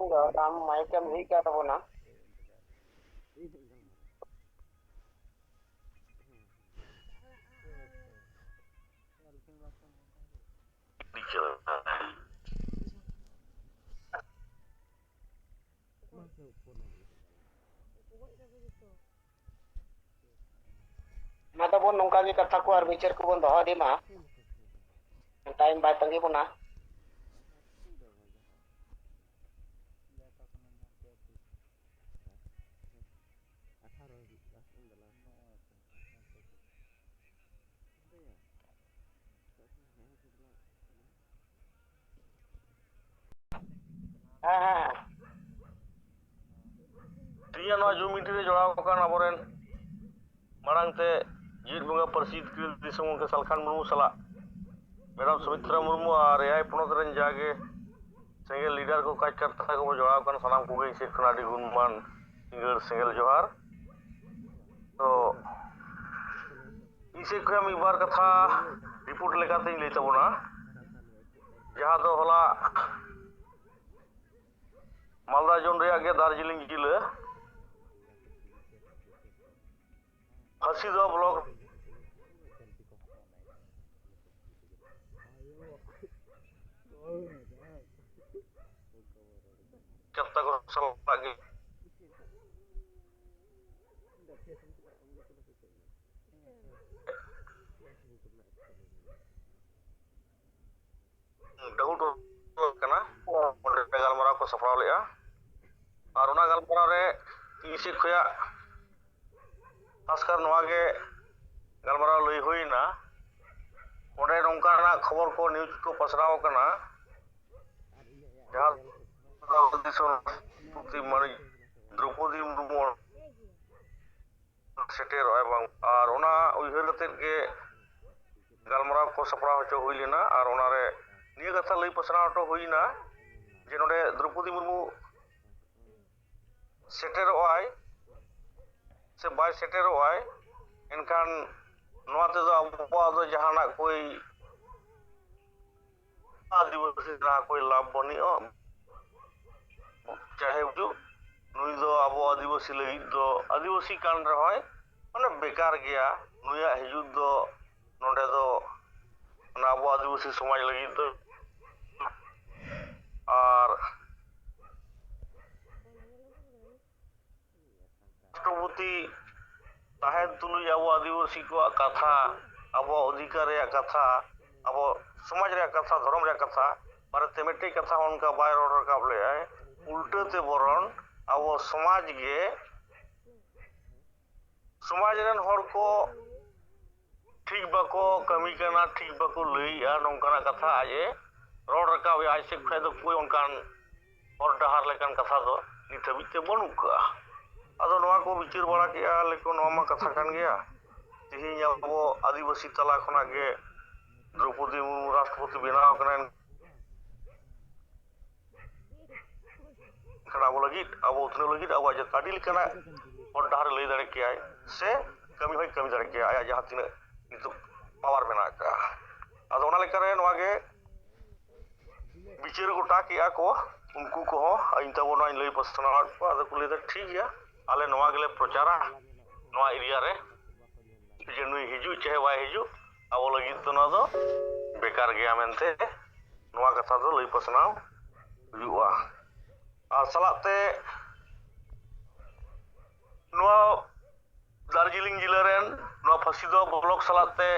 Am Michael Vika tabona. Mata bon nongka gi kata ko ar bicar ko bon doha di ma. Time ba tangi bona. Dia no jumiti re joraw kan aboren marang te jit bunga persit kil disung ke salkan murmu sala Madam Sumitra Murmu ar ai ponot ren jage sengel leader ko kaj karta ko joraw kan sanam ko ge se khana di gunman singal sengel johar to ise ko am ibar katha report lekate lei tabona jaha do hola Malda jon reya ge Darjeeling jila Hasida block karta ko sala ge dahut kana onde galmarao ko safraw lea ar ona galmarao re ise khoya खासकर नवा के गलमाराव लई हुईना ओंडे नोंकाना खबर को news को पसराव कना जहां द्रौपदी मुर्मू सेटेर एवं और ओना उइहर कते के गलमाराव को सपराव होचो हुई लेना और ओना रे निया कथा लई पसराव तो हुईना जे नोडे द्रौपदी मुर्मू सेटेर ओआई से बाय सेटेर ओआई इनखान नवा ते दो अबवा दो जहाना कोई आदिवासी ना कोई लाभ बनी चाहे जो नुई दो अब आदिवासी लगी दो आदिवासी कान रहोय माने बेकार गया नुया हिजुद दो नोडे दो ना अब आदिवासी समाज लगी दो और राष्ट्रपति ताहेन तुलुई अब आदिवासी को कथा अब अधिकार रे कथा अब समाज रे कथा धर्म रे कथा बारे मिट्टी कथा उनका बाय रोड रकाब ले आए उल्टे ते बरन अब समाज गे समाज रन हर को ठीक बाको कमी करना ठीक बाको लईया नोंकाना कथा आजे रोड रकाब आय से खै दो कोई उनकान और डहार लेकन कथा दो नित हबिते बनुका आदो नवा को बिचार बड़ा किया लेकिन नवा मा कथा कान गया तिहिं अब आदिवासी तला खना गे द्रौपदी मुर्मू राष्ट्रपति बनाव कना खड़ा अब लगी अब उतने लगी अब आज ताडी लेकना और डहार लई दाड़े के आय से कमी होय कमी दाड़े के आय जहां तिना नितो पावर बना का आदो ओना लेकरे नवा गे बिचार गोटा किया को उनको को इन तबोना लई पसना को आदो को लेदा ठीक गया आले नवा गेले प्रचारा नवा एरिया रे जे नुई हिजु चाहे वाय हिजु अब लगी तो ना दो बेकार गया मेनते नवा कथा दो लई पसनाव हुआ और सलाते नवा दार्जिलिंग जिला रेन नवा फसिदो ब्लॉक सलाते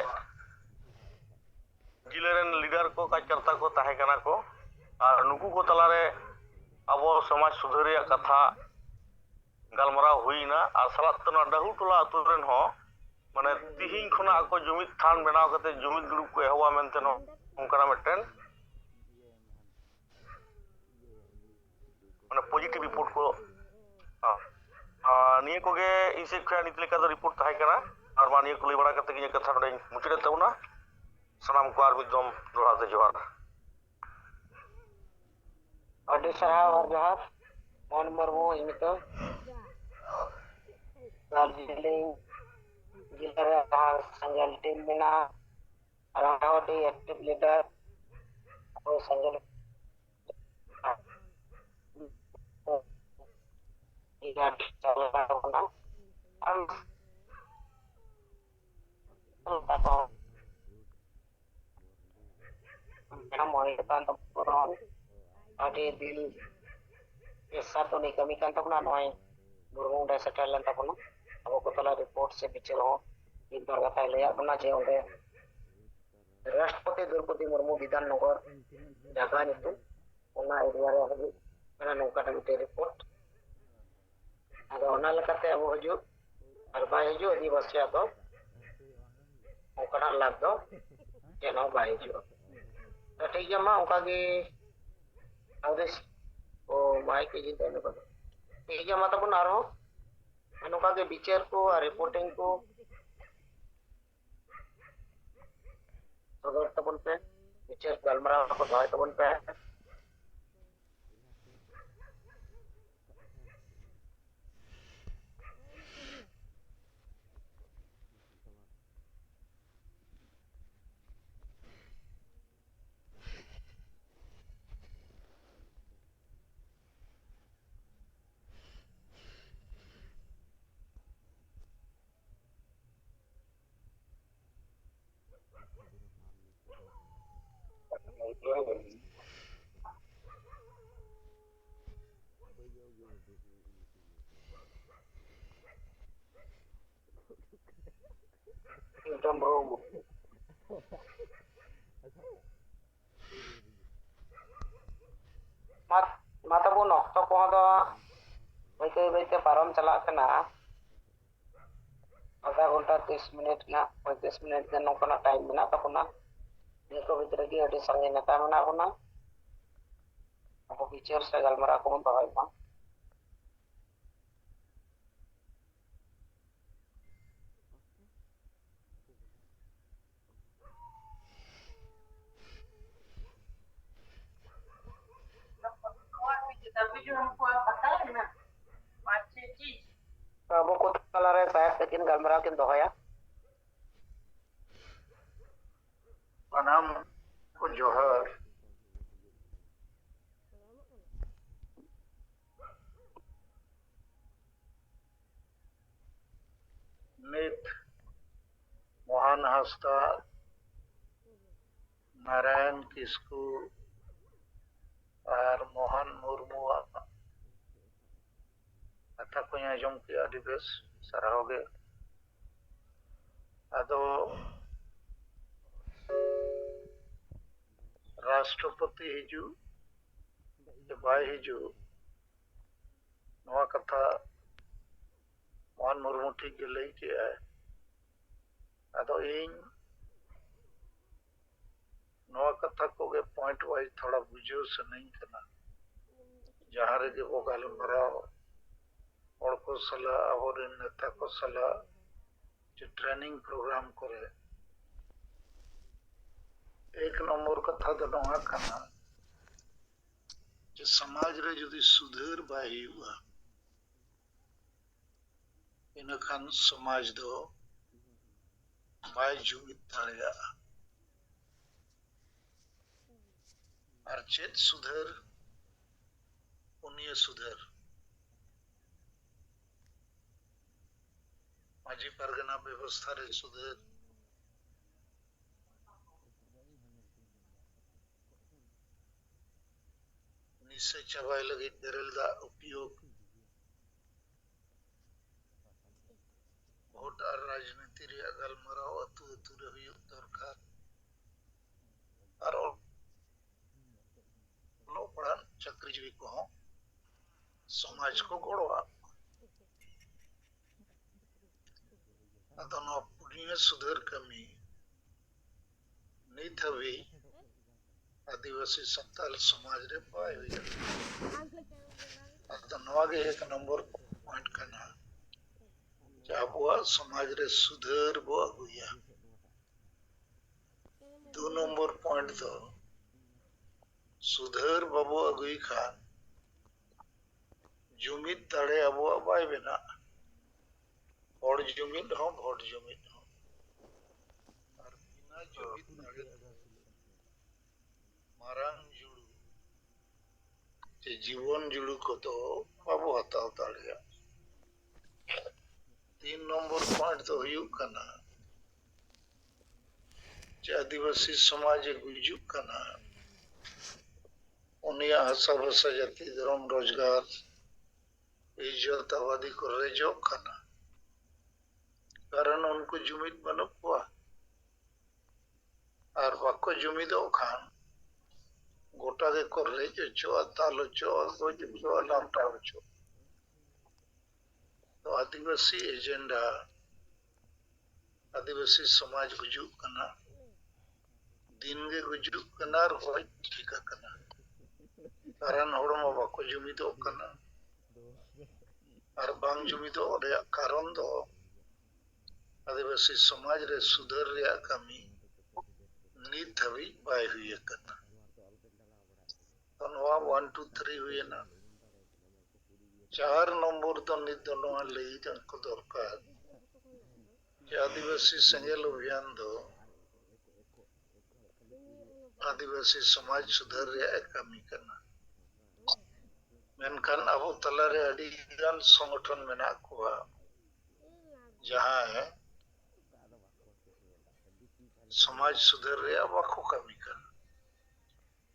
जिला रेन लीडर को कार्यकर्ता को ताहे कना को और नुकु को तलारे अब समाज सुधारिया कथा गलमाराव हुईना और सलात तो डहु टोला अतु रेन हो माने तिहिं खना को जुमित थान बनाव कते जुमित ग्रुप को एहवा मेनते नो उनकरा मिटन माने पॉजिटिव रिपोर्ट को निये को गे इसे खया नित लेका दो रिपोर्ट ताहे कना और मा निये को लई बड़ा कते के कथा नडे मुचड़े तबना सनाम को आर मिदम दोड़ाते जोहार Adi sarah और जोहार मोहन मुर्मू इमितो दार्जिलिंग जिला रे संजल टीम बिना रावटी एक्टिव लीडर और संजल iya salah kena am tako na mo ito ang tapuron adi dil satu ni kami kan tapna noy burung da setelan tapna abo ko tala report se bichero in kata leya bana je onde राष्ट्रपति द्रौपदी मुर्मू विधान नगर जगह नितु ओना area रे हबी mana nongka ta report ado ona lekate abo haju ar bai haju adivasi ado ongkana lag do jeno bai haju ta thik gaya ma onka ge audis o mai ke jinte ne ko thik gaya ma tabun aro nongka ge bichar ko reporting ko sodor tabun pe bichar galmara ko doy tabun pe एकदम bro mata bu nokto ko do baite param chalak kana आधा घंटा 30 minute ना 35 minute के नौकना time मेना तकना देखो भीतर की अडी संगे नेता मेना कोना अब फीचर से गलमरा को बहाई पा तभी जो हमको आप बताए ना पाँच छह चीज अब को कलर है शायद लेकिन गलमरा किन दोया पनाम को जोहर नित मोहन हस्ता नारायण किस्कू और मोहन मुर्मू कथा को आजम के अभी बेस सराहोगे अदो राष्ट्रपति हिजू बाय हिजू नवा कथा मोहन मुर्मू ठीक के लई के अदो इन नवा कथा को गे पॉइंट वाइज थोड़ा बुझो से नहीं करना जहाँ रे वो गालमराव और को सलाह और नेता को सलाह जो ट्रेनिंग प्रोग्राम करे एक नंबर कथा तो नवा करना जो समाज रे यदि सुधर बाही हुआ इनखान समाज दो बाय जुमित ताड़िया और चेत सुधर उन्हीं सुधर माजी परगना व्यवस्था रे सुधर निश्चय चबाई लगी बेरल दा उपयोग वोट और राजनीति रे गलमराव अतु अतु रे हुयुग दरकार और लो पढ़ान चक्रीजीवी को समाज को गोड़वा अदनो पुण्य सुधर कमी नहीं थवी आदिवासी संताल समाज रे पाए हुई अदनो आगे एक नंबर पॉइंट करना चाबुआ समाज रे सुधर बो हुआ 2 नंबर पॉइंट तो सुधर बाबू अगुई खान जुमित दाड़े अबो अबाई बिना और जुमित हो भोट जुमित हो और बिना जुमित दाड़े मारांग जुड़ू जे जीवन जुड़ू को तो बाबू हताव दाड़िया 3 नंबर पॉइंट तो हुयुग कना जे आदिवासी समाज गुजुग कना उनिया हसा भसा जाति धर्म रोजगार इज्जत आबादी को रेजोग कना कारण उनको जुमिद बनो हुआ और बाको जुमिदों खान गोटा के को रेजो चो तालो चो गोज चो लामटा चो तो आदिवासी एजेंडा आदिवासी समाज गुजुग कना दिन के गुजुग कना और होय ठीका कना कारण होड़मा बाको जुमिदों कना और बांग जुमिदों रे कारण दो आदिवासी समाज रे सुधर रे कमी नीत हवी बाय हुई कना तो नवा 1 2 3 हुई ना 4 नंबर तो नित दोनों लई को दरकार जे आदिवासी संगेल अभियान दो आदिवासी समाज सुधर रे कमी करना मेनखान अबो तला रे अडी गान संगठन मेना कुआ जहां है समाज सुधर रे बाको कमी करना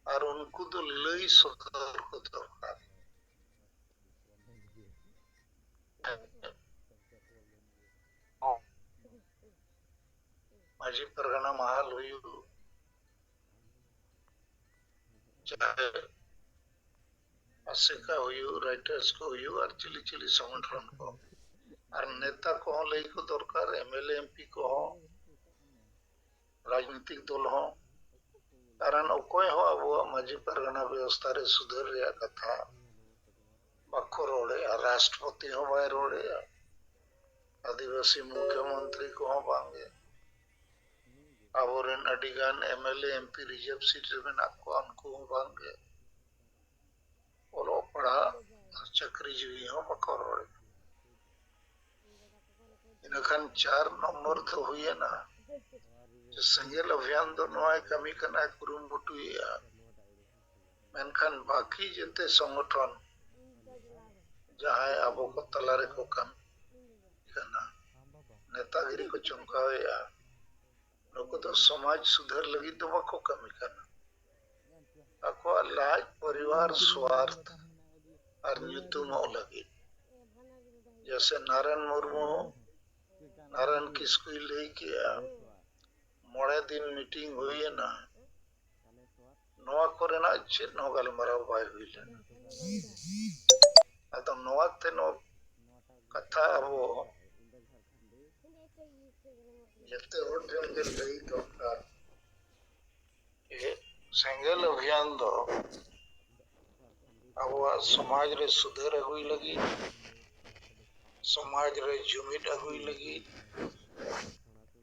और उनको तो लई सरकार को दरकार माजी परगना महाल हुई चाहे असिका हुई राइटर्स को हुई और चिली चिली संगठन को और नेता को हो लई को दरकार एमएलए एमपी को हो राजनीतिक दल हो कारण अकोय हो अब माजी परगना व्यवस्था रे सुधर रे कथा बाको रोड़े राष्ट्रपति हो बाय रोड़े आदिवासी मुख्यमंत्री को हो बांगे आबोरेन अडिगान एमएलए एमपी रिजर्व सीट रे मेना को उनको हो बांगे ओलो पड़ा चक्री जीवी हो बाको रोड़े इनखान 4 नंबर तो हुई है ना जो संगेल अभियान दो नवाय कमी करना कुरुम बुटुया मेनखान बाकी जते संगठन जहां अबो को तलारे को कम करना नेतागिरी को चमकावेया लोग तो समाज सुधर लगी तो बाको कमी करना अको लाज परिवार स्वार्थ और ᱧᱩᱛᱩᱢ लगी जैसे नारायण मुर्मू नारायण किसको ले किया मोड़े दिन मीटिंग हुई है ना नवा कोरेना चेत नो गलमाराव बाय हुई लेना अतो नवा ते नो कथा अबो जते और के लई दरकार ए संगेल अभियान दो अब समाज रे सुधर हुई लगी समाज रे जुमिद हुई लगी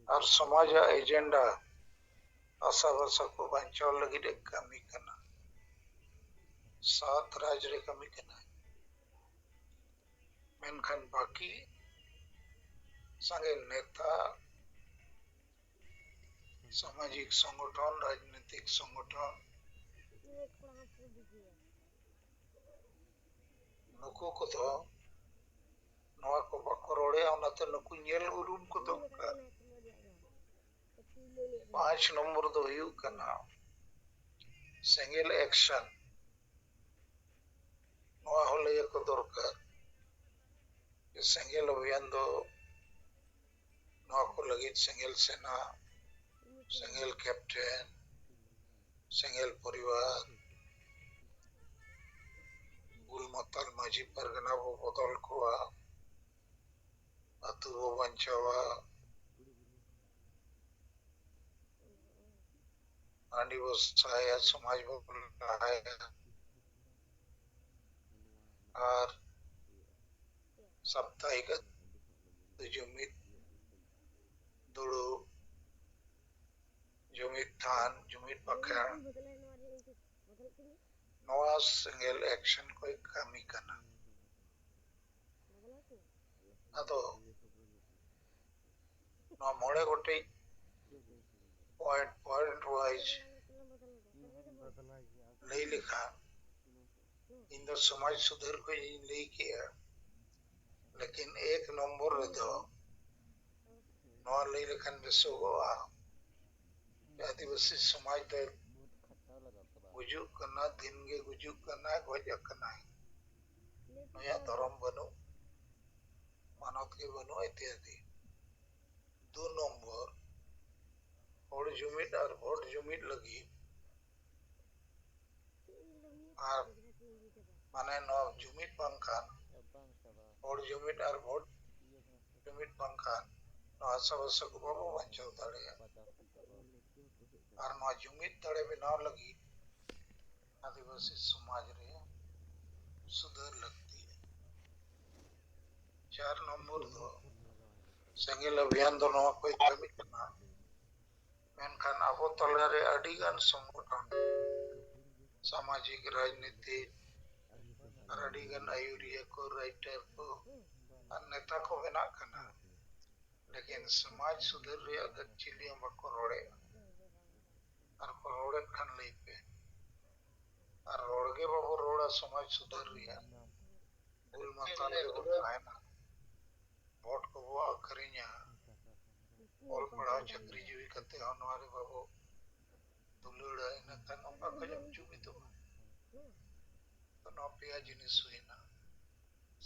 और समाज एजेंडा आशा भाषा को बचाव लगी रे कमी करना सात राज रे कमी करना मेनखान बाकी संगे नेता सामाजिक संगठन राजनीतिक संगठन नुको को तो नवा को बाको रोड़े ओनाते नुको नेल उरुम को तो 5 नंबर तो हुई करना सिंगल एक्शन नवा होले को दरकार सिंगल अभियान दो नवा को लगी सिंगल सेना सिंगल कैप्टन सिंगल परिवार गुलमतल माजी परगना वो बदल कुआ अतु वो बंचावा आनी वो साया समाज वो बनाया और साप्ताहिक जुमित दुड़ू जुमित थान जुमित पकड़ नवा सिंगल एक्शन कोई कमी करना अतो ना मोड़े गोटे पॉइंट वाइज नहीं लिखा इन समाज सुधर को नहीं किया लेकिन 1 नंबर रे दो ᱱᱚᱣᱟ ᱞᱟᱹᱭ ᱞᱮᱠᱷᱟᱱ ᱵᱮᱥᱚᱜᱚᱜᱼᱟ ᱟᱹᱫᱤᱵᱟᱹᱥᱤ ᱥᱚᱢᱟᱡᱽ ᱫᱚ ᱜᱩᱡᱩᱜ ᱠᱟᱱᱟ ᱫᱤᱱᱜᱮ ᱜᱩᱡᱩᱜ ᱠᱟᱱᱟᱭ ᱜᱚᱡ ᱟᱠᱟᱱᱟᱭ ᱱᱩᱭᱟᱜ ᱫᱷᱚᱨᱚᱢ ᱵᱟᱹᱱᱩᱜ ᱢᱟᱱᱚᱛ ᱜᱮ ᱵᱟᱹᱱᱩᱜ ᱤᱛಯಾᱫᱤ 2 নম্বর ᱦᱚᱲ ᱡᱩᱢᱤᱫ ᱟᱨ ᱵᱷᱳᱴ ᱡᱩᱢᱤᱫ ᱞᱟᱹᱜᱤᱫ ᱟᱨ ᱢᱟᱱᱮ ᱱᱚᱣᱟ ᱡᱩᱢᱤᱫ ᱵᱟᱝᱠᱷᱟᱱ ᱦᱚᱲ ᱡᱩᱢᱤᱫ ᱟᱨ ᱵᱷᱳᱴ ᱡᱩᱢᱤᱫ ᱵᱟᱝᱠᱷᱟᱱ ᱱᱚᱣᱟ ᱟᱥᱟᱵᱷᱟᱥᱟ ᱠᱚ ᱵᱟᱵᱚ ᱵᱟᱧᱪᱟᱣ ᱫᱟᱲᱮᱭᱟᱜᱼᱟ ᱟᱨ ᱱᱚᱣᱟ ᱡᱩᱢᱤᱫ ᱫᱟᱲᱮ ᱵᱮᱱᱟᱣ ᱞᱟᱹᱜᱤᱫ ᱟᱹᱫᱤᱵᱟᱹᱥᱤ ᱥᱚᱢᱟᱡᱽ ᱨᱮ ᱥᱩᱫᱷᱟᱹᱨ ᱞᱟᱹᱠᱛᱤ 4 নম্বর ᱫᱚ ᱥᱮᱸᱜᱮᱞ ᱚᱵᱷᱤᱭᱟᱱ ᱫᱚ ᱱᱚᱣᱟ ᱠᱚᱭ ᱠᱟᱹᱢᱤ ᱠᱟᱱᱟ ᱢᱮᱱᱠᱷᱟᱱ ᱟᱵᱚ ᱛᱟᱞᱟᱨᱮ ᱟᱹᱰᱤᱜᱟᱱ ᱥᱚᱝᱜᱚᱴᱷᱚᱱ ᱥᱟᱢᱟᱡᱤᱠ ᱨᱟᱡᱽᱱᱤᱛᱤᱠ ᱟᱨ ᱟᱹᱰᱤᱜᱟᱱ ᱟᱹᱭᱩᱨᱤᱭᱟᱹ ᱠᱚ ᱨᱟइटर ᱠᱚ ᱟᱨ ᱱᱮᱛᱟ ᱠᱚ ᱵᱮᱱᱟᱜ ᱠᱟᱱᱟ ᱞᱮᱠᱤᱱ ᱥᱚᱢᱟᱡᱽ ᱥᱩᱫᱷᱟᱹᱨ ᱨᱮᱭᱟᱜ ᱫᱚ ᱪᱤᱞᱤ ᱦᱚᱸ ᱵᱟᱠᱚ ᱨᱚᱲᱮᱜᱼᱟ ᱟᱨ ᱠᱚ ᱨᱚᱲᱮᱫ ᱠᱷᱟᱱ ᱞᱟᱹᱭ ᱯᱮ ᱟᱨ ᱨᱚᱲᱜᱮ ᱵᱟᱵᱚ ᱨᱚᱲᱟ ᱥᱚᱢᱟᱡᱽ ᱥᱩᱫᱷᱟᱹᱨ ᱨᱮᱭᱟᱜ ᱩᱞ ᱢᱟᱛᱟᱞ ᱨᱮᱵᱚ ᱛᱟᱦᱮᱱᱟ ᱵᱷᱳᱴ ᱠᱚᱵᱚ ᱟᱹᱠᱷᱨᱤᱧᱟ ᱚᱞ ᱯᱟᱲᱦᱟᱣ ᱪᱟᱹᱠᱨᱤ ᱡᱤᱣᱤ ᱠᱟᱛᱮ ᱦᱚᱸ ᱱᱚᱣᱟ ᱨᱮ ᱵᱟᱵᱚ ᱫᱩᱞᱟᱹᱲᱟ ᱤᱱᱟᱹᱠᱷᱟᱱ ᱚᱠᱟ ᱠᱷᱚᱡ ᱮᱢ ᱡᱩᱢᱤᱫᱚᱜᱼᱟ ᱛᱚ ᱱᱚᱣᱟ ᱯᱮᱭᱟ ᱡᱤᱱᱤᱥ ᱦᱩᱭᱱᱟ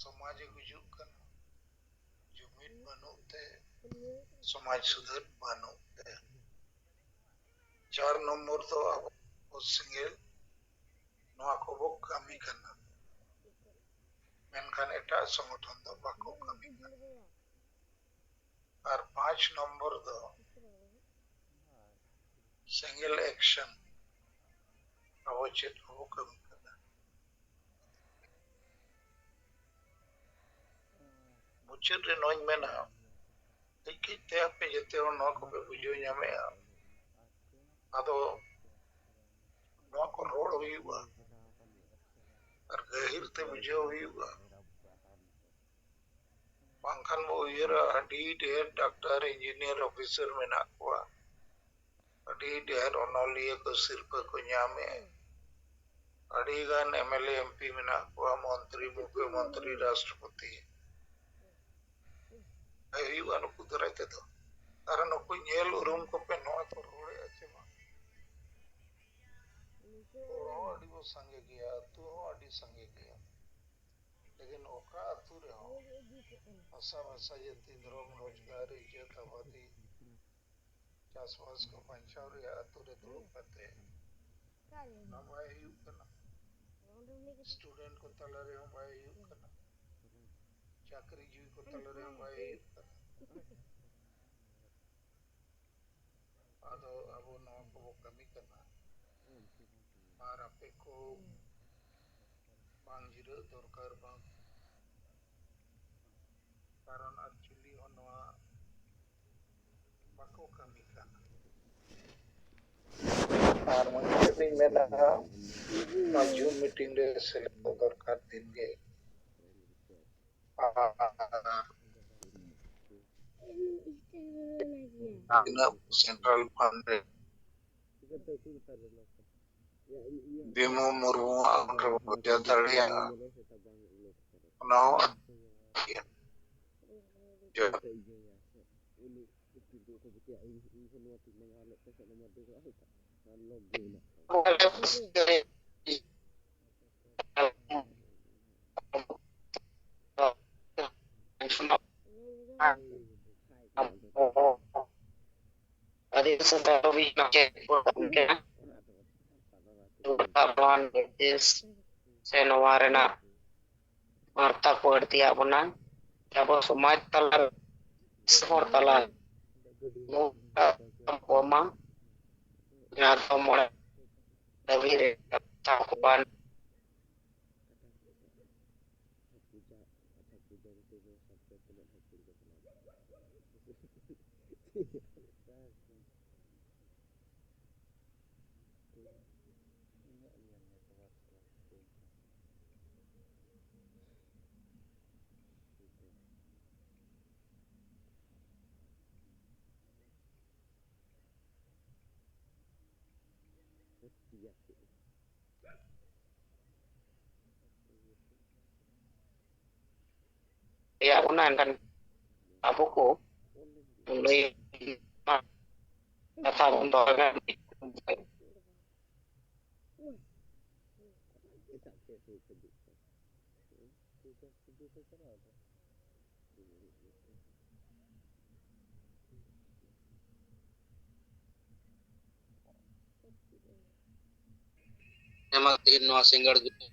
ᱥᱚᱢᱟᱡᱽ ᱜᱩᱡᱩᱜ ᱠᱟᱱᱟ ᱡᱩᱢᱤᱫ ᱵᱟᱹᱱᱩᱜ ᱛᱮ ᱥᱚᱢᱟᱡᱽ ᱥᱩᱫᱷᱟᱹᱨ ᱵᱟᱹᱱᱩᱜ ᱛᱮ 4 নম্বর ᱫᱚ ᱟᱵᱚ ᱥᱮᱸᱜᱮᱞ ᱱᱚᱣᱟ ᱠᱚᱵᱚ ᱠᱟᱹᱢᱤ ᱠᱟᱱᱟ ᱢᱮᱱᱠᱷᱟन ᱮᱴᱟᱜ ᱥᱚᱝᱜᱚᱴᱷᱚᱱ ᱫᱚ ᱵᱟᱠᱚ ᱠᱟᱹᱢᱤ ᱠᱟᱱᱟ ᱟᱨ 5 নম্বর ᱫᱚ ᱥᱮᱸᱜᱮᱞ ᱮᱠᱥᱚᱱ ᱟᱵᱚ ᱪᱮᱫ ᱠᱚᱵᱚ ᱠᱟᱹᱢᱤ ᱠᱟᱱᱟ ᱢᱩᱪᱟᱹᱫ ᱨᱮ ᱱᱚᱣᱟᱧ ᱢᱮᱱᱟ ᱠᱟᱹᱡ ᱛᱮ ᱟᱯᱮ ᱡᱮᱛᱮ ᱦᱚᱲ ᱱᱚᱣᱟ ᱠᱚᱯᱮ ᱵᱩᱡᱷᱟᱹᱣ ᱧᱟᱢᱮᱜᱼᱟ ᱟᱫᱚ ᱱᱚᱣᱟ ᱠᱚ ᱨᱚᱲ ᱦᱩᱭᱩᱜᱼᱟ ᱟᱨ ᱜᱟᱹᱦᱤᱨ ᱛᱮ ᱵᱩᱡᱷᱟᱹᱣ ᱦᱩᱭᱩᱜᱼᱟ ᱵᱟᱝᱠᱷᱟᱱ ᱵᱚ ᱩᱭᱦᱟᱹᱨᱟ ᱟᱹᱰᱤ ᱰᱷᱮᱨ ᱰᱟᱠᱛᱟᱨ ᱤᱧᱡᱤᱱᱤᱭᱟᱨ ᱚᱯᱷᱤᱥᱟᱨ ᱢᱮᱱᱟᱜ ᱠᱚᱣᱟ ᱟᱹᱰᱤ ᱰᱷᱮᱨ ᱚᱱᱚᱞᱤᱭᱟᱹ ᱠᱚ ᱥᱤᱨᱯᱟᱹ ᱠᱚ ᱧᱟᱢᱮᱜ ᱟᱹᱰᱤᱜᱟᱱ ᱮᱢᱮᱞᱮ ᱮᱢᱯᱤ ᱢᱮᱱᱟᱜ ᱠᱚᱣᱟ ᱢᱚᱱᱛᱨᱤ ᱢᱩᱠᱷᱭᱚ ᱢᱚᱱᱛᱨᱤ ᱨᱟᱥᱴᱨᱚᱯᱚᱛᱤ ᱦᱩᱭᱩᱜᱼᱟ ᱱᱩᱠᱩ ᱫᱟᱨᱟᱭ ᱛᱮᱫᱚ ᱟᱨ ᱱᱩᱠᱩ ᱧᱮᱞ ᱩᱨᱩᱢ ᱠᱚᱯᱮ ᱱᱚᱣᱟ ᱠᱚ ᱨᱚᱲᱮᱜᱼᱟ ᱪᱮ ᱵᱟᱝ ᱦᱚᱲ ᱦᱚᱸ ᱟᱹᱰᱤ ᱵᱚ ᱥᱟᱸᱜᱮ ᱜᱮᱭᱟ ᱟᱹᱛᱩ ᱦᱚᱸ ᱟᱹᱰᱤ ᱥᱟᱸᱜᱮ ᱜᱮᱭᱟ ᱞᱮᱠᱤᱱ ᱚᱠᱟ ᱟᱹᱛᱩ ᱨᱮᱦᱚᱸ ᱵᱷᱟᱥᱟ ᱵᱷᱟᱥᱟ ᱡᱟᱹᱛᱤ ᱫᱷᱚᱨᱚᱢ ᱨᱳᱡᱽᱜᱟᱨ ᱤᱡᱽᱡᱚᱛ ᱟᱵᱟᱫᱤ ᱪᱟᱥᱵᱟᱥ ᱠᱚ ᱵᱟᱧᱪᱟᱣ ᱨᱮᱭᱟᱜ ᱟᱹᱛᱩ ᱨᱮ ᱫᱩᱲᱩᱵ ᱠᱟᱛᱮ ᱚᱱᱟ ᱵᱟᱭ ᱦᱩᱭᱩᱜ ᱠᱟᱱᱟ ᱥᱴᱩᱰᱮন্ট ᱠᱚ ᱛᱟᱞᱟ ᱨᱮᱦᱚᱸ ᱵᱟᱭ ᱦᱩᱭᱩᱜ ᱠᱟᱱᱟ ᱪᱟᱹᱠᱨᱤ ᱡᱤᱣᱤ ᱠᱚ ᱛᱟᱞᱟ ᱨᱮᱦᱚᱸ ᱵᱟᱭ ᱦᱩᱭᱩᱜ ᱠᱟᱱᱟ ᱟᱫᱚ ᱟᱵᱚ ᱱᱚᱣᱟ ᱠᱚᱵᱚ ᱠᱟᱹᱢᱤ ᱠᱟᱱᱟ ᱟᱨ ᱟᱯᱮ ᱠᱚ ᱵᱟᱝ ᱡᱤᱨᱟᱹᱜ ᱫᱚᱨᱠᱟর ᱵᱟᱝ ᱠᱟᱨᱚᱱ ᱟᱨ ᱪᱤᱞᱤ ᱦᱚᱸ ᱱᱚᱣᱟ ᱵᱟᱠᱚ ᱠᱟᱹᱢᱤ ᱠᱟᱱᱟ ᱟᱨ ᱢᱩᱪᱟᱹᱫ ᱨᱤᱧ ᱢᱮᱱᱟ ᱱᱚᱣᱟ ᱡᱩᱢ ᱢᱤᱴᱤᱝ ᱨᱮ ᱥᱮᱞᱮᱫ ᱫᱚᱨᱠᱟর ᱫᱤᱱᱜᱮ ᱟᱨ ᱛᱤᱱᱟᱹᱜ ᱥᱮᱱᱴᱨᱟᱞ ᱯᱷᱟᱱᱰ ᱨᱮ ᱵᱤᱢᱚ ᱢᱩᱨᱢᱩᱣᱟᱜ ᱚᱸᱰᱮ ᱵᱚ ᱵᱷᱮᱡᱟ ᱫᱟᱲᱮᱭᱟᱜᱼᱟ ᱚᱱᱟ ᱦᱚᱸ se nova rena ᱵᱟᱨᱛᱟ ᱠᱚ ᱟᱹᱲᱛᱤᱭᱟᱜ ᱵᱚᱱᱟ ᱟᱵᱚ ᱥᱚᱢᱟᱡᱽ ᱛᱟᱞᱟ ᱦᱚᱲ ᱛᱟᱞᱟ ᱠᱚᱢᱟ ᱡᱟᱦᱟᱸ ᱫᱚ ᱢᱚᱬᱮ ᱫᱟᱹᱵᱤ ᱨᱮ ᱵᱟᱱ ᱨᱮᱭᱟᱜ ᱵᱚᱱᱟ ᱮᱱᱠᱷᱟᱱ ᱟᱵᱚ ᱠᱚ ᱞᱟᱹᱭ kata contohnya matiin no single gitu.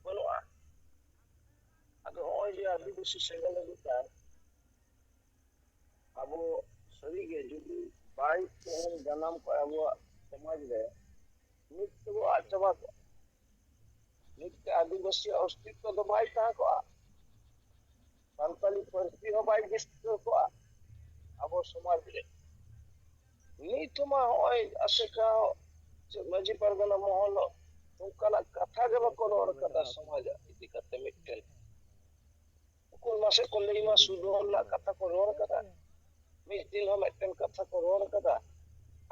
banu'a ado hoy je आदिवासी सेंगल lagutan abo sarige judi bai tehel janam ko abuwak समाज re nit ko ad chaba ko nit ke आदिवासी अस्तित्व do bai tahan ko santali parsi ho bai bistor ko abo समाज re nit ma hoy aseka maji pargana mohol ᱚᱱᱠᱟᱱᱟᱜ ᱠᱟᱛᱷᱟ ᱜᱮ ᱵᱟᱠᱚ ᱨᱚᱲ ᱠᱟᱫᱟ ᱥᱚᱢᱟᱡᱽ ᱤᱫᱤ ᱠᱟᱛᱮ ᱢᱤᱫᱴᱮᱱ ᱩᱱᱠᱩ ᱢᱟᱥᱮ ᱠᱚ ᱞᱟᱹᱭ ᱢᱟ ᱥᱩᱫᱷᱚᱱ ᱨᱮᱱᱟᱜ ᱠᱟᱛᱷᱟ ᱠᱚ ᱨᱚᱲ ᱠᱟᱫᱟ ᱢᱤᱫ ᱫᱤᱱ ᱦᱚᱸ ᱢᱤᱫᱴᱮᱱ ᱠᱟᱛᱷᱟ ᱠᱚ ᱨᱚᱲ ᱠᱟᱫᱟ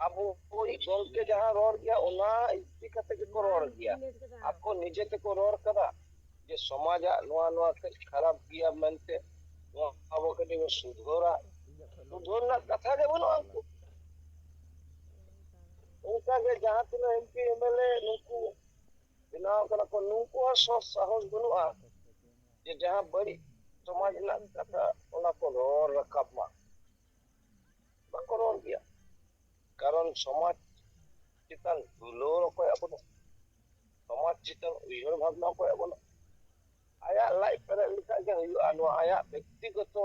ᱟᱵᱚ ᱜᱚᱝᱠᱮ ᱡᱟᱦᱟᱸ ᱨᱚᱲ ᱜᱮᱭᱟ ᱚᱱᱟ ᱤᱫᱤ ᱠᱟᱛᱮ ᱜᱮᱠᱚ ᱨᱚᱲ ᱜᱮᱭᱟ ᱟᱠᱚ ᱱᱤᱡᱮ ᱛᱮᱠᱚ ᱨᱚᱲ ᱠᱟᱫᱟ ᱡᱮ ᱥᱚᱢᱟᱡᱟᱜ ᱱᱚᱣᱟ ᱠᱟᱹᱡ ᱠᱷᱟᱨᱟᱯ ᱜᱮᱭᱟ ᱢᱮᱱᱛᱮ ᱱᱚᱣᱟ ᱟᱵᱚ ᱠᱟᱹᱴᱤᱡ ᱵᱚ ᱥᱩᱫᱷᱚᱨᱟ ᱥᱩᱫᱷᱚᱨ ᱨᱮᱱᱟᱜ ᱠᱟᱛᱷᱟ ᱜᱮ ᱵᱟᱹᱱᱩᱜᱼᱟ ᱩᱱᱠᱩ ᱚᱱᱠᱟᱜᱮ ᱡᱟᱦᱟᱸ ᱛᱤᱱᱟᱹᱜ MP MLA ᱱᱩᱠᱩ ᱵᱮᱱᱟᱣ ᱠᱟᱱᱟ ᱠᱚ ᱱᱩᱠᱩ ᱦᱚᱸ ᱥᱟᱦᱚᱥ ᱵᱟᱹᱱᱩᱜᱼᱟ ᱡᱮ ᱡᱟᱦᱟᱸ ᱵᱟᱹᱲᱤᱡ ᱥᱚᱢᱟᱡᱽ ᱨᱮᱱᱟᱜ ᱠᱟᱛᱷᱟ ᱚᱱᱟ ᱠᱚ ᱨᱚᱲ ᱨᱟᱠᱟᱵ ᱢᱟ ᱵᱟᱠᱚ ᱨᱚᱲ ᱜᱮᱭᱟ ᱠᱟᱨᱚᱱ ᱥᱚᱢᱟᱡᱽ ᱪᱮᱛᱟᱱ ᱫᱩᱞᱟᱹᱲ ᱚᱠᱚᱭᱟᱜ ᱵᱟᱹᱱᱩᱜ ᱥᱚᱢᱟᱡᱽ ᱪᱮᱛᱟᱱ ᱩᱭᱦᱟᱹᱨ ᱵᱷᱟᱵᱽᱱᱟ ᱚᱠᱚᱭᱟᱜ ᱵᱟᱹᱱᱩᱜ ᱟᱭᱟᱜ ᱞᱟᱡ ᱯᱮᱨᱮᱡ ᱞᱮᱠᱷᱟᱡ ᱜᱮ ᱦᱩᱭᱩᱜᱼᱟ ᱱᱚᱣᱟ ᱟᱭᱟᱜ ᱵᱮᱠᱛᱤᱜᱚᱛᱚ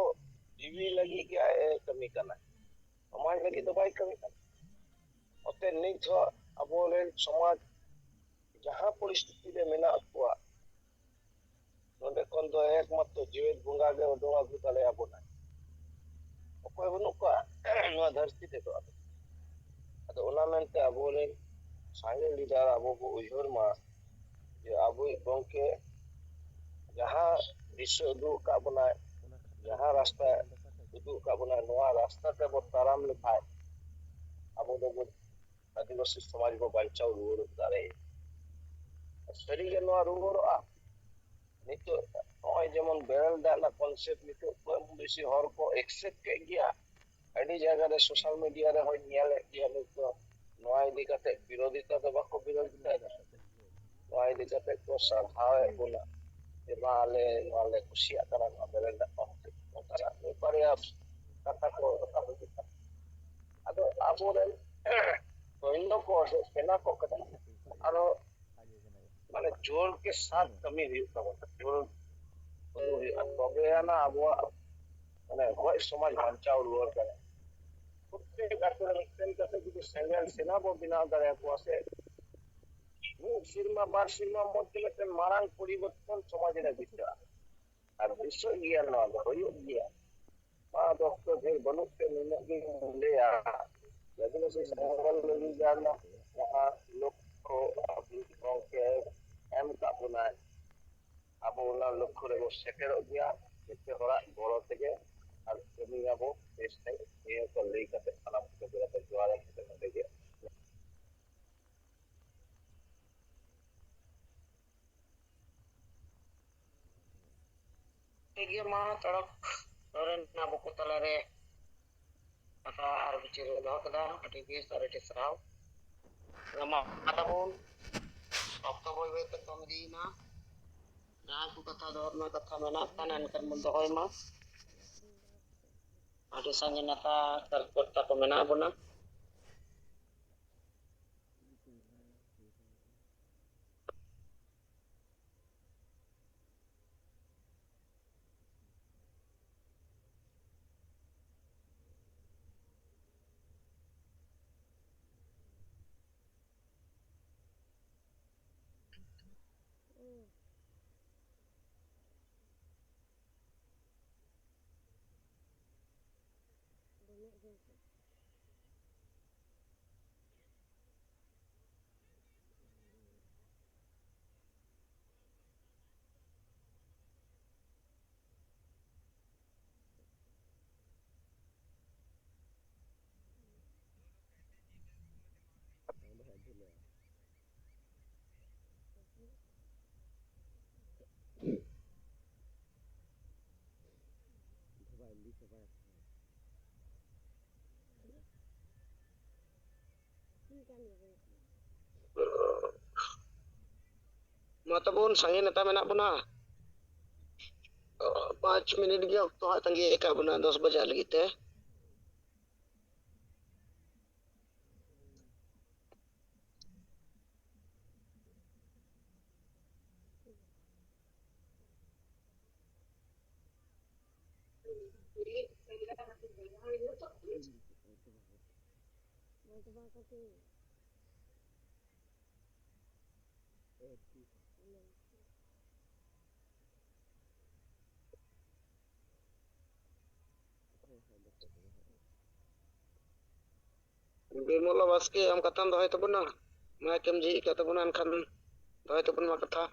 ᱡᱤᱣᱤ ᱞᱟᱹᱜᱤᱫ ᱜᱮ ᱠᱟᱹᱢᱤ ᱠᱟᱱᱟ ᱥᱚᱢᱟᱡᱽ ᱞᱟᱹᱜᱤᱫ ᱫᱚ ᱵᱟᱭ ᱠᱟᱹᱢᱤ ᱠᱟᱱᱟ ᱚᱛᱮ ᱱᱤᱛ ᱦᱚᱸ ᱟᱵᱚᱨᱮᱱ ᱥᱚᱢᱟᱡᱽ ᱡᱟᱦᱟᱸ ᱯᱚᱨᱤᱥᱛᱷᱤᱛᱤ ᱨᱮ ᱢᱮᱱᱟᱜ ᱠᱚᱣᱟ ᱱᱚᱰᱮ ᱠᱷᱚᱱ ᱫᱚ ᱮᱠᱢᱟᱛᱨᱚ ᱡᱮᱣᱮᱫ ᱵᱚᱸᱜᱟ ᱜᱮ ᱩᱰᱩᱝ ᱟᱹᱜᱩ ᱫᱟᱲᱮᱭᱟᱵᱚᱱᱟ ᱚᱠᱚᱭ ᱵᱟᱹᱱᱩᱜ ᱠᱚᱣᱟ ᱱᱚᱣᱟ ᱫᱷᱟᱹᱨᱛᱤ ᱨᱮᱫᱚ ᱟᱫᱚ ᱚᱱᱟ ᱢᱮᱱᱛᱮ ᱟᱵᱚᱨᱮᱱ ᱥᱟᱸᱜᱮ ᱞᱤᱰᱟᱨ ᱟᱵᱚ ᱵᱚ ᱩᱭᱦᱟᱹᱨ ᱢᱟ ᱡᱮ ᱟᱵᱚᱭᱤᱡ ᱜᱚᱝᱠᱮ ᱡᱟᱦᱟᱸ ᱫᱤᱥᱟᱹ ᱩᱫᱩᱜ ᱟᱠᱟᱫ ᱵᱚᱱᱟᱭ ᱡᱟᱦᱟᱸ ᱨᱟᱥᱛᱟ ᱩᱫᱩᱜ ᱟᱠᱟᱫ ᱵᱚᱱᱟᱭ ᱱᱚᱣᱟ ᱨᱟᱥᱛᱟ ᱛᱮᱵᱚ ᱛᱟᱲᱟᱢ ᱞᱮᱠᱷᱟᱡ ᱟᱵᱚ ᱫᱚᱵᱚ ᱟᱹᱫᱤᱵᱟᱹᱥᱤ ᱥᱚᱢᱟᱡᱽ ᱵᱚ ᱵᱟᱧᱪᱟᱣ ᱨᱩᱣᱟᱹᱲ ᱫᱟᱲᱮᱭᱟᱜᱼᱟ ᱥᱟᱹᱨᱤᱜᱮ ᱱᱚᱣᱟ ᱨᱩᱣᱟᱹᱲᱚᱜᱼᱟ ᱱᱤᱛᱚᱜ ᱱᱚᱜᱼᱚᱭ ᱡᱮᱢᱚᱱ ᱵᱮᱨᱮᱞ ᱫᱟᱜ ᱨᱮᱱᱟᱜ ᱠᱚᱱᱥᱮᱯᱴ ᱱᱤᱛᱚᱜ ᱠᱚᱢ ᱵᱮᱥᱤ ᱦᱚᱲ ᱠᱚ ᱮᱠᱥᱮᱯᱴ ᱠᱮᱫ ᱜᱮᱭᱟ ᱟᱹᱰᱤ ᱡᱟᱭᱜᱟ ᱨᱮ ᱥᱳᱥᱟᱞ ᱢᱤᱰᱤᱭᱟ ᱨᱮᱦᱚᱸ ᱧᱮᱞᱮᱫ ᱜᱮᱭᱟ ᱱᱤᱛᱚᱜ ᱱᱚᱣᱟ ᱤᱫᱤ ᱠᱟᱛᱮ ᱵᱤᱨᱳধিতা ᱫᱚ ᱵᱟᱠᱚ ᱵᱤᱨᱳধিতাᱭᱮᱫᱟ ᱱᱚᱣᱟ ᱤᱫᱤ ᱠᱟᱛᱮ ᱠᱚ ᱥᱟᱨᱦᱟᱣᱮᱫ ᱵᱚᱱᱟ ᱡᱮ ᱢᱟ ᱟᱞᱮ ᱱᱚᱣᱟ ᱞᱮ ᱠᱩᱥᱤᱭᱟᱜ ᱠᱟᱱᱟ ᱱᱚᱣᱟ ᱵᱮᱨᱮᱞ ᱫᱟᱜ ᱱᱚᱝᱠᱟᱱᱟᱜ ᱢᱤᱫ ᱵᱟᱨᱭᱟ ᱠᱟᱛᱷᱟ ᱠᱚ ᱨᱟᱠᱟᱵ ᱦᱤᱡᱩᱜ ᱠᱟᱱᱟ ᱟᱫᱚ ᱟᱵᱚᱨᱮᱱ ᱥᱚৈন্য ᱠᱚ ᱥᱮ ᱥᱮᱱᱟ ᱠᱚ ᱠᱟᱱᱟ ᱟᱨᱚ ᱢᱟᱱᱮ ᱡᱳᱨ के साथ कमी हुई ताबोना जोर हुई तबे आना आबोआ माने गoj समाज बांचाव रुआर करे प्रत्येक आतो रे मिदटेन कते जुदी सेंगल सेना बो बिनाव दाड़े को से ᱢᱤᱫ ᱥᱮᱨᱢᱟ ᱵᱟᱨ ᱥᱮᱨᱢᱟ ᱢᱚᱫᱽᱫᱷᱮ ᱢᱤᱫᱴᱮᱱ ᱢᱟᱨᱟᱝ ᱯᱚᱨᱤᱵᱚᱨᱛᱚᱱ ᱥᱚᱢᱟᱡᱽ ᱨᱮ ᱫᱤᱥᱟᱹᱜᱼᱟ ᱟᱨ ᱫᱤᱥᱟᱹᱜ ᱜᱮᱭᱟ ᱱᱚᱣᱟ ᱫᱚ ᱦᱩᱭᱩᱜ ᱜᱮᱭᱟ ᱱᱚᱣᱟ ᱫᱚ ᱚᱠᱛᱚ ᱰᱷᱮᱨ ᱵᱟᱹᱱᱩᱜ ᱛᱮ ᱱᱩᱱᱟᱹᱜ ᱜᱤᱧ ᱞᱟᱹᱭᱟ ᱟᱹᱫᱤᱵᱟᱹᱥᱤ ᱥᱮᱸᱜᱮᱞ ᱞᱟᱹᱜᱤᱫ ᱡᱟᱦᱟᱸ ᱞᱚᱠᱠᱷᱚ ᱜᱚᱝᱠᱮ ᱮᱢ ᱠᱟᱜ ᱵᱚᱱᱟᱭ ᱟᱵᱚ ᱚᱱᱟ ᱞᱚᱠᱠᱷᱚ ᱨᱮᱵᱚ ᱥᱮᱴᱮᱨᱚᱜ ᱜᱮᱭᱟ ᱡᱚᱛᱚ ᱦᱚᱲᱟᱜ ᱜᱚᱲᱚ ᱛᱮᱜᱮ ᱟᱨ ᱠᱟᱹᱢᱤᱭᱟᱵᱚ ᱵᱮᱥᱛᱮ ᱱᱤᱭᱟᱹ ᱠᱚ ᱞᱟᱹᱭ ᱠᱟᱛᱮ ᱥᱟᱱᱟᱢ ᱠᱚᱜᱮ ᱡᱚᱦᱟᱨ ᱠᱟᱛᱮ ᱱᱚᱰᱮ ᱜᱮ ᱴᱷᱤᱠ ᱜᱮᱭᱟ ᱢᱟ ᱛᱚᱲᱚᱠ ᱱᱚᱨᱮᱱ ᱟᱵᱚ ᱠᱚ ᱛᱟᱞᱟᱨᱮ ᱠᱟᱛᱷᱟ ᱟᱨ ᱵᱤᱪᱟᱹᱨ ᱫᱚᱦᱚ ᱠᱮᱫᱟ ᱟᱹᱰᱤ ᱵᱮᱥ ᱟᱨ ᱟᱹᱰᱤ ᱥᱟᱨᱦᱟᱣ ᱢᱟ ᱛᱟᱵᱚᱱ ᱚᱠᱛᱚ ᱵᱟᱹᱭ ᱵᱟᱹᱭᱛᱮ ᱠᱚᱢ ᱤᱫᱤᱭᱮᱱᱟ ᱡᱟᱦᱟᱸ ᱠᱚ ᱠᱟᱛᱷᱟ ᱫᱚᱦᱚ ᱨᱮᱱᱟᱜ ᱠᱟᱛᱷᱟ ᱢᱮᱱᱟᱜ ᱠᱷᱟᱱ ᱮᱱᱠᱷᱟᱱ ᱵᱚᱱ ᱫᱚᱦᱚᱭ ᱢᱟ ᱟᱹᱰᱤ ᱥᱟᱸᱜᱮ ᱱᱮᱛᱟ ᱠᱟᱨᱡᱚᱠᱚᱨᱛᱟ ᱠᱚ ᱢᱮᱱᱟᱜ ᱵᱚᱱᱟ Ma tabon sangin neta menak buna. 5 minit lagi waktu hak tanggi eka buna 10 baja lagi teh. Bimola baske am katan dohay tabuna. Ma kem ji ka tabunan kan dohay tabun ma kata.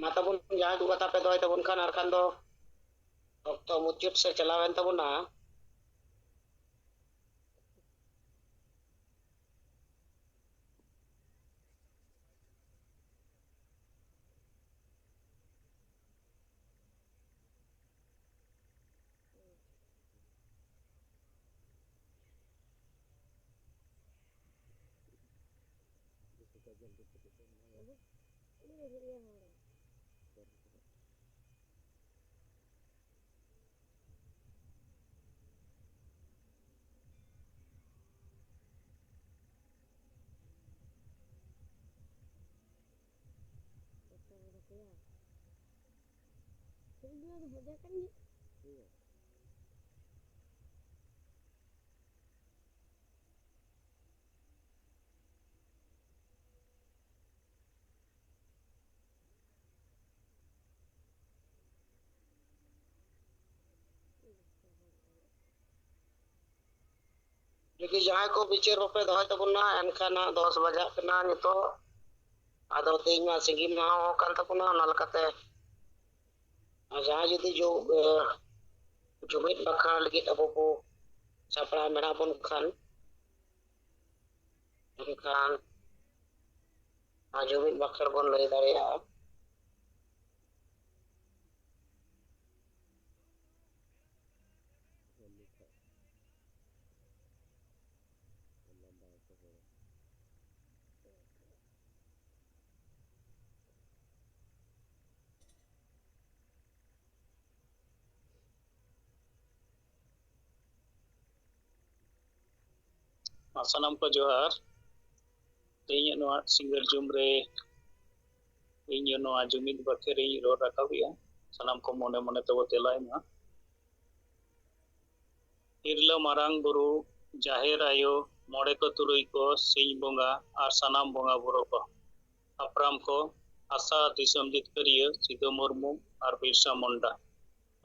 Ma tabun ya du kata pe dohay tabun kan arkan do. Waktu mucut se celawan tabun na. Jadi jahay ko bicer bape dohay tabun na enkan na 10 baja kena nito. Ado ting ma sigi ma kan tabun na nal kate. Jahay jadi jo jumit bakal lagi abu po sa pra mera pun kan. Kan ᱡᱩᱢᱤᱫ ᱵᱟᱠᱷᱨᱟ ᱵᱚᱱ ᱞᱟᱹᱭ ᱫᱟᱲᱮᱭᱟᱜᱼᱟ? ᱥᱟᱱᱟᱢ ᱠᱚ ᱡᱚᱦᱟᱨ। ᱛᱮᱦᱮᱧᱟᱜ ᱱᱚᱣᱟ ᱥᱤᱸᱜᱟᱹᱲ ᱡᱩᱢ ᱨᱮ ᱤᱧ ᱱᱚᱣᱟ ᱡᱩᱢᱤᱫ ᱵᱟᱠᱷᱨᱟᱧ ᱨᱚᱲ ᱨᱟᱠᱟᱵᱮᱜᱼᱟ। ᱥᱟᱱᱟᱢ ᱠᱚ ᱢᱚᱱᱮ ᱢᱚᱱᱮ ᱛᱮᱵᱚ ᱛᱮᱞᱟᱭ ᱢᱟ। ᱛᱤᱨᱞᱟᱹ ᱢᱟᱨᱟᱝ ᱵᱩᱨᱩ, ᱡᱟᱦᱮᱨ ᱟᱭᱳ, ᱢᱚᱬᱮ ko ᱛᱩᱨᱩᱭ ko, ᱥᱤᱧ ᱵᱚᱸᱜᱟ ᱟᱨ ᱥᱟᱱᱟᱢ ᱵᱚᱸᱜᱟ ᱵᱩᱨᱩ ᱠᱚ, ᱦᱟᱯᱲᱟᱢ ᱠᱚ, ᱟᱥᱟ ᱫᱤᱥᱚᱢ ᱡᱤᱛᱠᱟᱹᱨᱤᱭᱟᱹ ᱥᱤᱫᱩ ᱢᱩᱨᱢᱩ ᱟᱨ ᱵᱤᱨᱥᱟ ᱢᱩᱱᱰᱟ,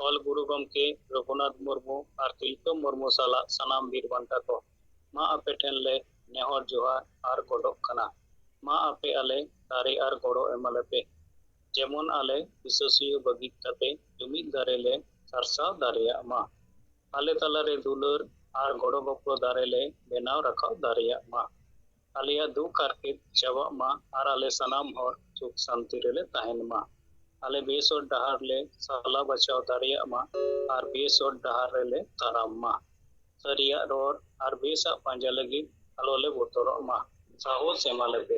ᱚᱞ ᱜᱩᱨᱩ ᱜᱚᱢᱠᱮ ᱨᱚᱜᱷᱩᱱᱟᱛᱷ ᱢᱩᱨᱢᱩ ᱟᱨ ᱛᱤᱞᱠᱟᱹ ᱢᱩᱨᱢᱩ ᱥᱟᱞᱟᱜ ᱥᱟᱱᱟम ᱵᱤᱨ ᱵᱟᱱᱴᱟ ᱠᱚ, ᱢᱟ ᱟᱯᱮ ᱴᱷᱮᱱ ᱞᱮ ᱱᱮᱦᱚᱨ ᱡᱚᱦᱟᱨ ᱟᱨ ᱜᱚᱰᱚᱜ ᱠᱟᱱᱟ। ᱢᱟ ᱟᱯᱮ ᱟᱞᱮ ᱫᱟᱲᱮ ᱟᱨ ᱜᱚᱲᱚ ᱮᱢᱟᱞᱮᱯᱮ, ᱡᱮᱢᱚᱱ ᱟᱞᱮ ᱦᱤᱥᱟᱹᱥᱩᱭᱟᱹ ᱵᱟᱹᱜᱤ ᱠᱟᱛᱮ ᱡᱩᱢᱤᱫ ᱫᱟᱲᱮ ᱞᱮ ᱥᱟᱨᱥᱟᱣ ᱫᱟᱲᱮᱭᱟᱜ ᱢᱟ। ᱟᱞᱮ ᱛᱟᱞᱟᱨᱮ ᱫᱩᱞᱟᱹᱲ ᱟᱨ ᱜᱚᱲᱚ ᱜᱚᱯᱚᱲᱚ ᱫᱟᱲᱮ ᱞᱮ ᱵᱮᱱᱟᱣ ᱨᱟᱠᱟᱵ ᱫᱟᱲᱮᱭᱟᱜ ᱢᱟ। ᱟᱞᱮᱭᱟᱜ ᱫᱩᱠ ᱦᱟᱨᱠᱮᱛ ᱪᱟᱵᱟᱜ ᱢᱟ ᱟᱨ ᱟᱞᱮ ᱥᱟᱱᱟᱢ ᱦᱚᱲ ᱥᱩᱠ ᱥᱟᱱᱛᱤ ᱨᱮᱞᱮ ᱛᱟᱦᱮᱱ ᱢᱟ। ᱟᱞᱮ ᱵᱮᱥ ᱦᱚᱨ ᱰᱟᱦᱟᱨ ᱞᱮ ᱥᱟᱞᱟ ᱵᱟᱪᱷᱟᱣ ᱫᱟᱲᱮᱭᱟᱜ ᱢᱟ ᱟᱨ ᱵᱮᱥ ᱦᱚᱨ ᱰᱟᱦᱟर ᱨᱮᱞᱮ ᱛᱟᱲᱟᱢ ᱢᱟ। ᱥᱟᱹᱨᱤᱭᱟᱜ ᱨᱚᱲ ᱟᱨ ᱵᱮᱥᱟᱜ ᱯᱟᱸᱡᱟ ᱞᱟᱹᱜᱤᱫ ᱟᱞᱚᱞᱮ ᱵᱚᱛᱚᱨᱚᱜ ᱢᱟ। ᱥᱟᱦᱚᱥ ᱮᱢᱟᱞᱮᱯᱮ।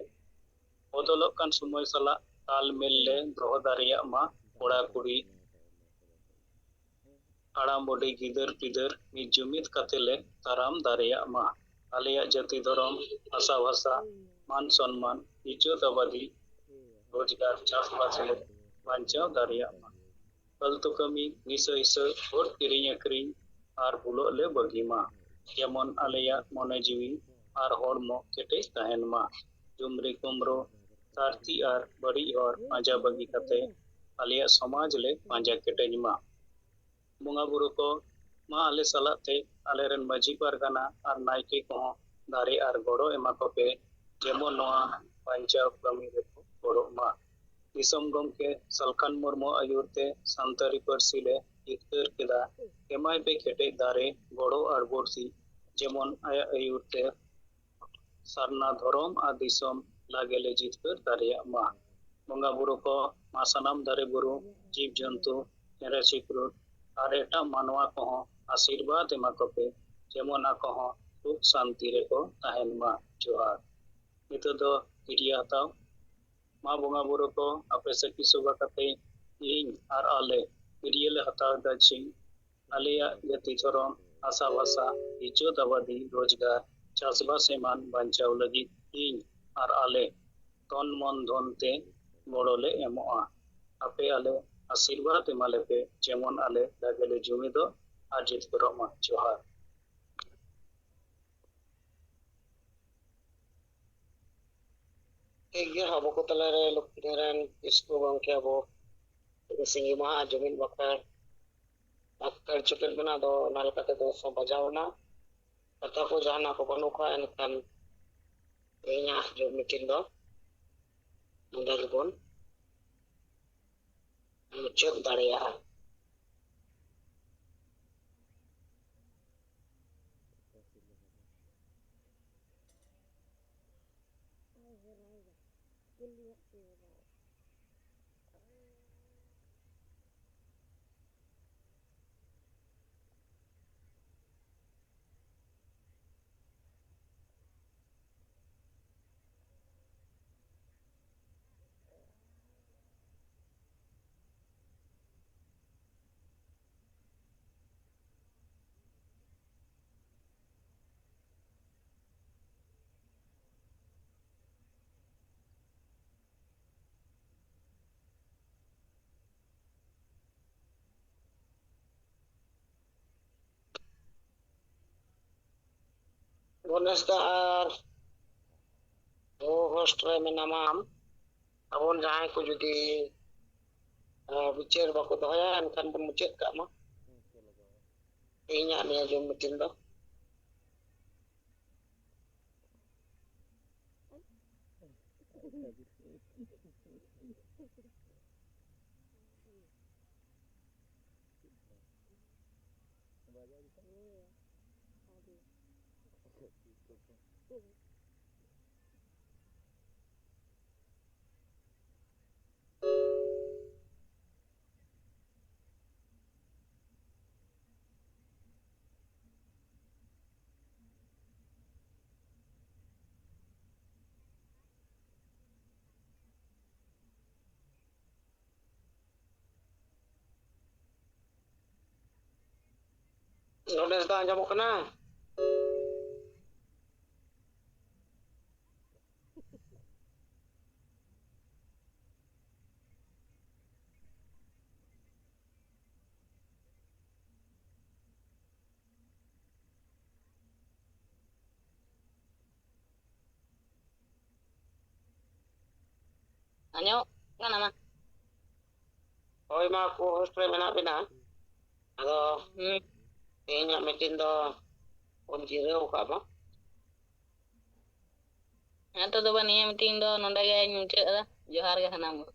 ᱵᱚᱫᱚᱞᱚᱜ ᱠᱟᱱ ᱥᱚᱢᱚᱭ ᱥᱟᱞᱟᱜ ᱛᱟᱞᱢᱮᱞ ᱞᱮ ᱫᱚᱦᱚ ᱫᱟᱲᱮᱭᱟᱜ ᱢᱟ। ᱠᱚᱲᱟ ᱠᱩᱲᱤ, ᱦᱟᱲᱟᱢ ᱵᱩᱰᱷᱤ, ᱜᱤᱫᱟᱹᱨ ᱯᱤᱫᱟᱹᱨ ᱢᱤᱫ ᱡᱩᱢᱤᱫ ᱠᱟᱛᱮ ᱞᱮ ᱛᱟᱲᱟᱢ ᱫᱟᱲᱮᱭᱟᱜ ᱢᱟ। ᱟᱞᱮᱭᱟᱜ ᱡᱟᱹᱛᱤ ᱫᱷᱚᱨᱚᱢ, ᱵᱷᱟᱥᱟ ᱵᱷᱟᱥᱟ, ᱢᱟᱱ ᱥᱚᱱᱢᱟᱱ, ᱤᱡᱽᱡᱚᱛ ᱟᱵᱟᱫᱤ, ᱨᱳᱡᱽᱜᱟᱨ, ᱪᱟᱥᱵᱟᱥ ᱞᱮ ᱵᱟᱧᱪᱟᱣ ᱫᱟᱲᱮᱭᱟᱜ ᱢᱟ। ᱯᱷᱟᱹᱞᱛᱩ ᱠᱟᱹᱢᱤ, ᱱᱤᱥᱟᱹ ᱦᱤᱥᱟᱹ, ᱵᱷᱳᱴ ᱠᱤᱨᱤᱧ ᱟᱠᱷᱨᱤᱧ ᱟᱨ ᱵᱷᱩᱞᱟᱹᱜ ᱞᱮ ᱵᱟᱹᱜᱤ ᱢᱟ। ᱡᱮᱢᱚᱱ ᱟᱞᱮᱭᱟᱜ ᱢᱚᱱᱮ ᱡᱤᱣᱤ ᱟᱨ ᱦᱚᱲᱢᱚ ᱠᱮᱴᱮᱡ ᱛᱟᱦᱮᱱ ᱢᱟ। ᱡᱩᱢᱨᱤ ᱠᱩᱢᱲᱩ, ᱥᱟᱨᱛᱷᱤ ᱟᱨ ᱵᱟᱹᱲᱤᱡ ᱦᱚᱨ ᱯᱟᱸᱡᱟ ᱵᱟᱹᱜᱤ ᱠᱟᱛᱮ ᱟᱞᱮᱭᱟᱜ ᱥᱚᱢᱟᱡᱽ ᱞᱮ ᱯᱟᱸᱡᱟ ᱠᱮᱴᱮᱡ ᱢᱟ। ᱵᱚᱸᱜᱟ ᱵᱩᱨᱩ ko, ᱢᱟ ᱟᱞᱮ ᱥᱟᱞᱟᱜ ᱛᱮ ᱟᱞᱮᱨᱮᱱ ᱢᱟᱹᱡᱷᱤ ᱯᱟᱨᱜᱟᱱᱟ ᱟᱨ ᱱᱟᱭᱠᱮ ᱠᱚᱦᱚᱸ ᱫᱟᱲᱮ ᱟᱨ ᱜᱚᱲᱚ ᱮᱢᱟ ᱠᱚᱯᱮ, ᱡᱮᱢᱚᱱ ᱱᱚᱣᱟ ᱵᱟᱧᱪᱟᱣ ᱠᱟᱹᱢᱤ ᱨᱮᱠᱚ ᱜᱚᱲᱚᱜ ᱢᱟ। ᱫᱤᱥᱚᱢ ᱜᱚᱢᱠᱮ ᱥᱟᱞᱠᱷᱟᱱ ᱢᱩᱨᱢᱩ ᱟᱭᱩᱨ ᱛᱮ ᱥᱟᱱᱛᱟᱲᱤ ᱯᱟᱹᱨᱥᱤ ᱞᱮ ᱡᱤᱛᱠᱟᱹᱨ ᱠᱮᱫᱟ। ᱮᱢᱟᱭ ᱯᱮ ᱠᱮᱴᱮᱡ ᱫᱟᱲᱮ, ᱜᱚᱲᱚ ᱟᱨ ᱵᱩᱨᱥᱤ, ᱡᱮᱢᱚᱱ ᱟᱭᱟᱜ ᱟᱭᱩᱨ te ᱥᱟᱨᱱᱟ ᱫᱷᱚᱨᱚᱢ ᱟᱨ ᱫᱤᱥᱚᱢ ᱞᱟᱜᱮ ᱞᱮ ᱡᱤᱛᱠᱟᱹᱨ ᱫᱟᱲᱮᱭᱟᱜ ᱢᱟ। ᱵᱚᱸᱜᱟ ᱵᱩᱨᱩ ko, ᱢᱟ ᱥᱟᱱᱟᱢ ᱫᱟᱨᱮ ᱵᱩᱨᱩ, ᱡᱤᱵ ᱡᱚᱱᱛᱩ, ᱪᱮᱬᱮ ᱪᱤᱯᱨᱩᱫ ᱟᱨ ᱮᱴᱟᱜ ᱢᱟᱱᱣᱟ ᱠᱚᱦᱚᱸ ᱟᱥᱤᱨᱵᱟᱫ ᱮᱢᱟ ᱠᱚᱯᱮ, ᱡᱮᱢᱚᱱ ᱟᱠᱚ ᱦᱚᱸ ᱥᱩᱠ ᱥᱟᱱᱛᱤ ᱨᱮᱠᱚ ᱛᱟᱦᱮᱱ ᱢᱟ। ᱡᱚᱦᱟᱨ। ᱱᱤᱛᱚᱜ ᱫᱚ ᱛᱤᱨᱭᱳ ᱦᱟᱛᱟᱣ। ᱢᱟ ᱵᱚᱸᱜᱟ ᱵᱩᱨᱩ ko, ᱟᱯᱮ ᱥᱟᱹᱠᱷᱤ ᱥᱚᱵᱷᱟ ᱠᱟᱛᱮ ᱤᱧ ᱟᱨ ᱟᱞᱮ ᱛᱤᱨᱭᱳ ᱞᱮ ᱦᱟᱛᱟᱣ ᱮᱫᱟ ᱡᱮ ᱟᱞᱮᱭᱟᱜ ᱡᱟᱹᱛᱤ ᱫᱷᱚᱨᱚᱢ, ᱵᱷᱟᱥᱟ ᱵᱷᱟᱥᱟ, ᱤᱡᱽᱡᱚᱛ ᱟᱵᱟᱫᱤ, ᱨᱳᱡᱽᱜᱟᱨ, ᱪᱟᱥᱵᱟᱥ ᱮᱢᱟᱱ ᱵᱟᱧᱪᱟᱣ ᱞᱟᱹᱜᱤᱫ ᱤᱧ ᱟᱨ ᱟᱞᱮ ᱛᱚᱱ ᱢᱚᱱ ᱫᱷᱚᱱ te ᱜᱚᱲᱚ ᱞᱮ ᱮᱢᱚᱜᱼᱟ। ᱟᱯᱮ ᱟᱞᱮ ᱟᱥᱤᱨᱵᱟᱫ ᱮᱢᱟᱞᱮᱯᱮ, ᱡᱮᱢᱚᱱ ᱟᱞᱮ ᱞᱟᱜᱮ ᱞᱮ ᱡᱩᱢᱤᱫᱚᱜ ᱟᱨ ᱡᱤᱛᱠᱟᱹᱨᱚᱜ ᱢᱟ। ᱡᱚᱦᱟᱨ। ᱴᱷᱤक ᱜᱮᱭᱟ, ᱟᱵᱚ ko ᱛᱟᱞᱟᱨᱮ ᱞᱚᱠᱠᱷᱤ ᱱᱟᱨᱟᱭᱚᱱ ᱠᱤᱥᱠᱩ ᱜᱚᱢᱠᱮ ᱟᱵᱚ ᱥᱤᱸᱜᱤ ᱢᱟᱦᱟ ᱡᱩᱢᱤᱫ ᱵᱟᱠᱷᱨᱟ ᱟᱠᱷᱲᱟ ᱪᱩᱠᱮᱫ ᱵᱚᱱᱟ। ᱟᱫᱚ ᱚᱱᱟ ᱞᱮᱠᱟᱛᱮ 10 ᱵᱟᱡᱟᱣ ᱮᱱᱟ। ᱠᱟᱛᱷᱟ ᱠᱚ ᱡᱟᱦᱟᱱᱟᱜ ᱠᱚ ᱵᱟᱹᱱᱩᱜ ᱠᱷᱟᱱ ᱮᱱᱠᱷᱟᱱ ᱛᱮᱦᱮᱧᱟᱜ ᱡᱩᱢ ᱢᱤᱴᱤᱝ ᱫᱚ ᱱᱚᱰᱮ ᱜᱮᱵᱚᱱ ᱢᱩᱪᱟᱹᱫ ᱫᱟᱲᱮᱭᱟᱜᱼᱟ। ᱜᱚᱱᱮᱥ ᱫᱟ ᱟᱨ হোস্ট রে মেনামা ᱟᱵᱚᱱ ᱡᱟᱦᱟᱸᱭ ᱠᱚ ᱡᱩᱫᱤ ᱵᱤᱪᱟᱹᱨ ᱵᱟᱠᱚ ᱫᱚᱦᱚᱭᱟ ᱮᱱᱠᱷᱟᱱ ᱵᱚᱱ ᱢᱩᱪᱟᱹᱫ ᱠᱟᱜ ᱢᱟ ᱛᱮᱦᱮᱧᱟᱜ ᱱᱤᱭᱟᱹ ᱡᱩᱢ ᱢᱤᱴᱤᱝ ᱫᱚ। ᱱᱚᱰᱮ ᱫᱚ ᱟᱸᱡᱚᱢᱚᱜ ᱠᱟᱱᱟ? ᱟᱸᱡᱚᱢᱚᱜ ᱠᱟᱱᱟ ᱢᱟ? ᱦᱳᱭ ᱢᱟ ᱠᱳ-ᱦᱳᱥᱴ ᱨᱮ ᱢᱮᱱᱟᱜ ᱵᱤᱱᱟ᱾ ᱟᱫᱚ ᱛᱮᱦᱮᱧᱟᱜ ᱢᱤᱴᱤᱝ ᱫᱚ ᱵᱚᱱ ᱡᱤᱨᱟᱹᱣ ᱠᱟᱜᱼᱟ ᱵᱚ᱾ ᱦᱮᱸ ᱛᱚ ᱛᱚᱵᱮ ᱱᱤᱭᱟᱹ ᱢᱤᱴᱤᱝ ᱫᱚ ᱱᱚᱰᱮ ᱜᱮᱧ ᱢᱩᱪᱟᱹᱫ ᱮᱫᱟ᱾ ᱡᱚᱦᱟᱨ ᱜᱮ ᱥᱟᱱᱟᱢ ᱠᱚ᱾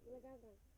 लगा दो